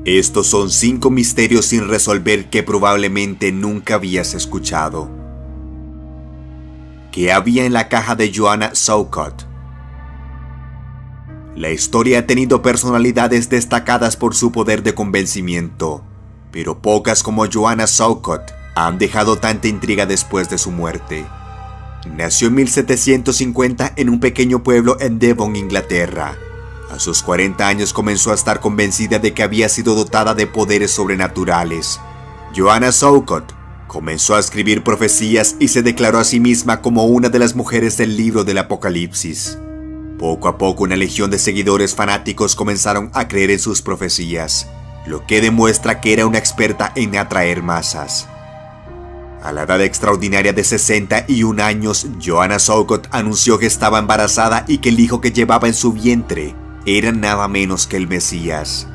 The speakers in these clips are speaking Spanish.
Estos son 5 misterios sin resolver que probablemente nunca habías escuchado. ¿Qué había en la caja de Joanna Southcott? La historia ha tenido personalidades destacadas por su poder de convencimiento, pero pocas como Joanna Southcott han dejado tanta intriga después de su muerte. Nació en 1750 en un pequeño pueblo en Devon, Inglaterra. A sus 40 años comenzó a estar convencida de que había sido dotada de poderes sobrenaturales. Joanna Southcott comenzó a escribir profecías y se declaró a sí misma como una de las mujeres del libro del Apocalipsis. Poco a poco una legión de seguidores fanáticos comenzaron a creer en sus profecías, lo que demuestra que era una experta en atraer masas. A la edad extraordinaria de 61 años, Joanna Southcott anunció que estaba embarazada y que el hijo que llevaba en su vientre era nada menos que el Mesías.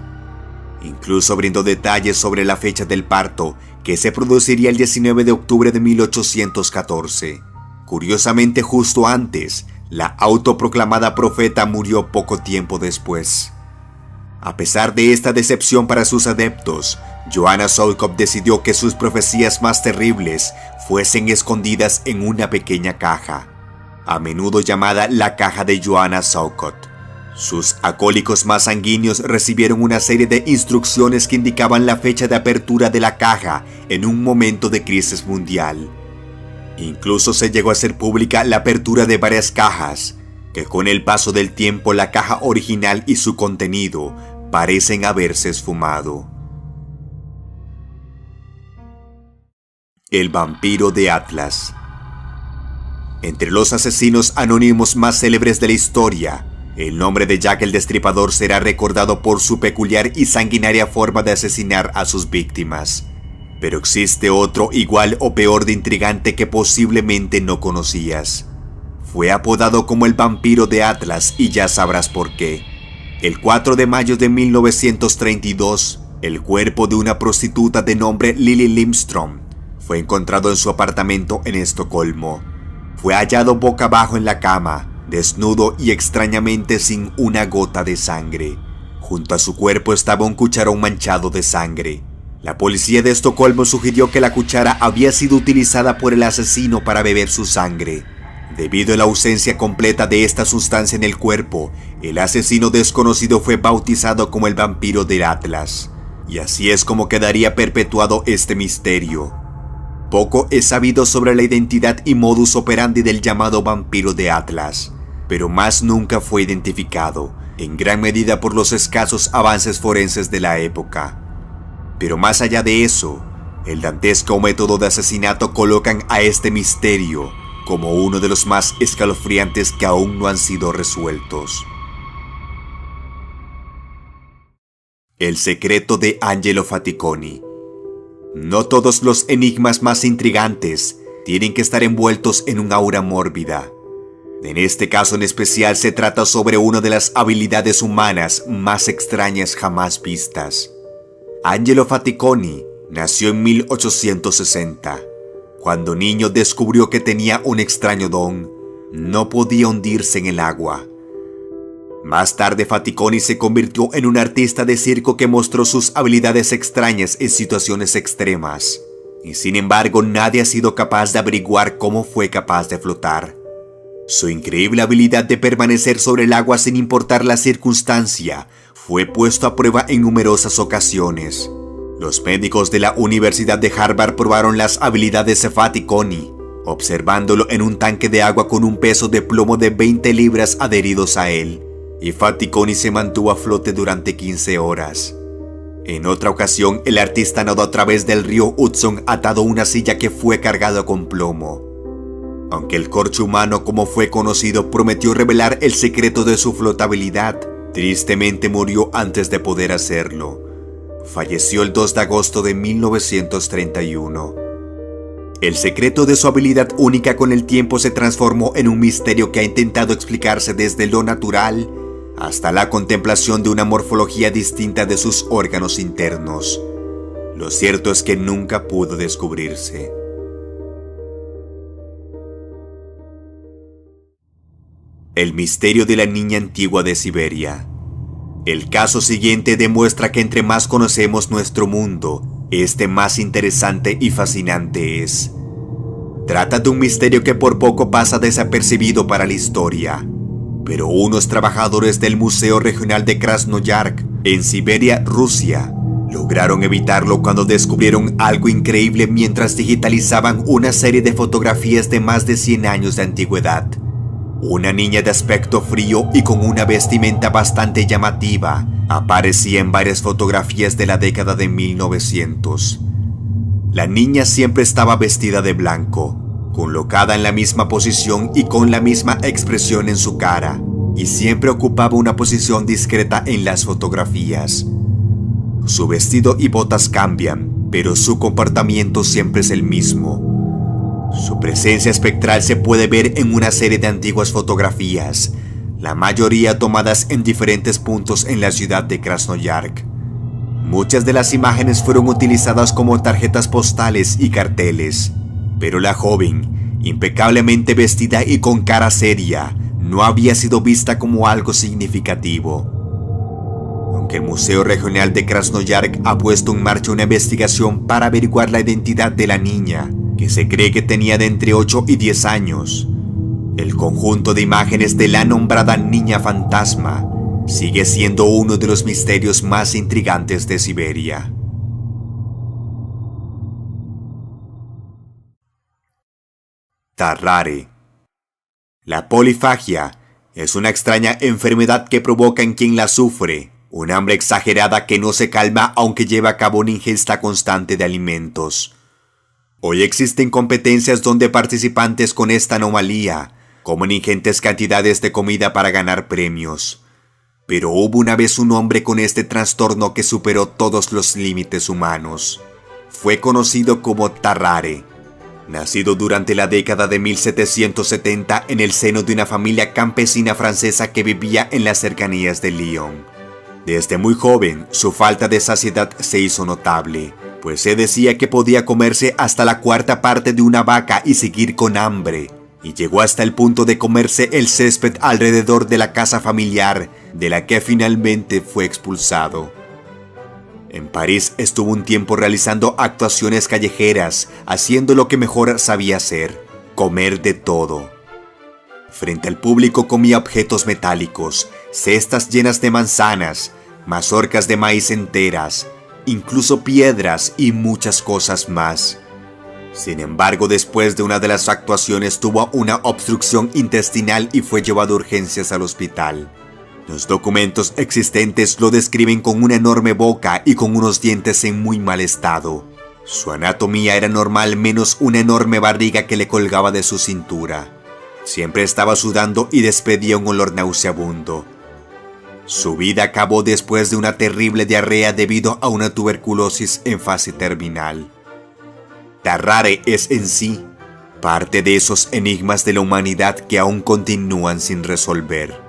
Incluso brindó detalles sobre la fecha del parto, que se produciría el 19 de octubre de 1814. Curiosamente, justo antes, la autoproclamada profeta murió poco tiempo después. A pesar de esta decepción para sus adeptos, Joanna Southcott decidió que sus profecías más terribles fuesen escondidas en una pequeña caja, a menudo llamada la caja de Joanna Southcott. Sus acólicos más sanguíneos recibieron una serie de instrucciones que indicaban la fecha de apertura de la caja en un momento de crisis mundial. Incluso se llegó a hacer pública la apertura de varias cajas, que con el paso del tiempo la caja original y su contenido parecen haberse esfumado. El vampiro de Atlas. Entre los asesinos anónimos más célebres de la historia, el nombre de Jack el Destripador será recordado por su peculiar y sanguinaria forma de asesinar a sus víctimas. Pero existe otro igual o peor de intrigante que posiblemente no conocías. Fue apodado como el vampiro de Atlas y ya sabrás por qué. El 4 de mayo de 1932, el cuerpo de una prostituta de nombre Lily Lindström fue encontrado en su apartamento en Estocolmo. Fue hallado boca abajo en la cama, desnudo y extrañamente sin una gota de sangre. Junto a su cuerpo estaba un cucharón manchado de sangre. La policía de Estocolmo sugirió que la cuchara había sido utilizada por el asesino para beber su sangre. Debido a la ausencia completa de esta sustancia en el cuerpo, el asesino desconocido fue bautizado como el vampiro del Atlas. Y así es como quedaría perpetuado este misterio. Poco es sabido sobre la identidad y modus operandi del llamado vampiro de Atlas, pero más nunca fue identificado, en gran medida por los escasos avances forenses de la época. Pero más allá de eso, el dantesco método de asesinato colocan a este misterio como uno de los más escalofriantes que aún no han sido resueltos. El secreto de Angelo Faticoni. No todos los enigmas más intrigantes tienen que estar envueltos en un aura mórbida. En este caso en especial se trata sobre una de las habilidades humanas más extrañas jamás vistas. Angelo Faticoni nació en 1860. Cuando niño descubrió que tenía un extraño don: no podía hundirse en el agua. Más tarde Faticoni se convirtió en un artista de circo que mostró sus habilidades extrañas en situaciones extremas. Y sin embargo nadie ha sido capaz de averiguar cómo fue capaz de flotar. Su increíble habilidad de permanecer sobre el agua sin importar la circunstancia fue puesto a prueba en numerosas ocasiones. Los médicos de la Universidad de Harvard probaron las habilidades de Faticoni, observándolo en un tanque de agua con un peso de plomo de 20 libras adheridos a él, y Faticoni se mantuvo a flote durante 15 horas. En otra ocasión, el artista nadó a través del río Hudson atado a una silla que fue cargada con plomo. Aunque el corcho humano, como fue conocido, prometió revelar el secreto de su flotabilidad, tristemente murió antes de poder hacerlo. Falleció el 2 de agosto de 1931. El secreto de su habilidad única con el tiempo se transformó en un misterio que ha intentado explicarse desde lo natural hasta la contemplación de una morfología distinta de sus órganos internos. Lo cierto es que nunca pudo descubrirse. El misterio de la niña antigua de Siberia. El caso siguiente demuestra que entre más conocemos nuestro mundo, más interesante y fascinante es. Trata de un misterio que por poco pasa desapercibido para la historia, pero unos trabajadores del Museo Regional de Krasnoyarsk, en Siberia, Rusia, lograron evitarlo cuando descubrieron algo increíble mientras digitalizaban una serie de fotografías de más de 100 años de antigüedad. Una niña de aspecto frío y con una vestimenta bastante llamativa aparecía en varias fotografías de la década de 1900. La niña siempre estaba vestida de blanco, colocada en la misma posición y con la misma expresión en su cara, y siempre ocupaba una posición discreta en las fotografías. Su vestido y botas cambian, pero su comportamiento siempre es el mismo. Su presencia espectral se puede ver en una serie de antiguas fotografías, la mayoría tomadas en diferentes puntos en la ciudad de Krasnoyarsk. Muchas de las imágenes fueron utilizadas como tarjetas postales y carteles, pero la joven, impecablemente vestida y con cara seria, no había sido vista como algo significativo. Aunque el Museo Regional de Krasnoyarsk ha puesto en marcha una investigación para averiguar la identidad de la niña, que se cree que tenía de entre 8 y 10 años, el conjunto de imágenes de la nombrada niña fantasma sigue siendo uno de los misterios más intrigantes de Siberia. Tarrare. La polifagia es una extraña enfermedad que provoca en quien la sufre un hambre exagerada que no se calma aunque lleva a cabo una ingesta constante de alimentos. Hoy existen competencias donde participantes con esta anomalía comen ingentes cantidades de comida para ganar premios. Pero hubo una vez un hombre con este trastorno que superó todos los límites humanos. Fue conocido como Tarrare. Nacido durante la década de 1770 en el seno de una familia campesina francesa que vivía en las cercanías de Lyon. Desde muy joven, su falta de saciedad se hizo notable, pues se decía que podía comerse hasta la cuarta parte de una vaca y seguir con hambre, y llegó hasta el punto de comerse el césped alrededor de la casa familiar, de la que finalmente fue expulsado. En París estuvo un tiempo realizando actuaciones callejeras, haciendo lo que mejor sabía hacer, comer de todo. Frente al público comía objetos metálicos, cestas llenas de manzanas, mazorcas de maíz enteras, incluso piedras y muchas cosas más. Sin embargo, después de una de las actuaciones tuvo una obstrucción intestinal y fue llevado a urgencias al hospital. Los documentos existentes lo describen con una enorme boca y con unos dientes en muy mal estado. Su anatomía era normal menos una enorme barriga que le colgaba de su cintura. Siempre estaba sudando y despedía un olor nauseabundo. Su vida acabó después de una terrible diarrea debido a una tuberculosis en fase terminal. Tarrare es en sí parte de esos enigmas de la humanidad que aún continúan sin resolver.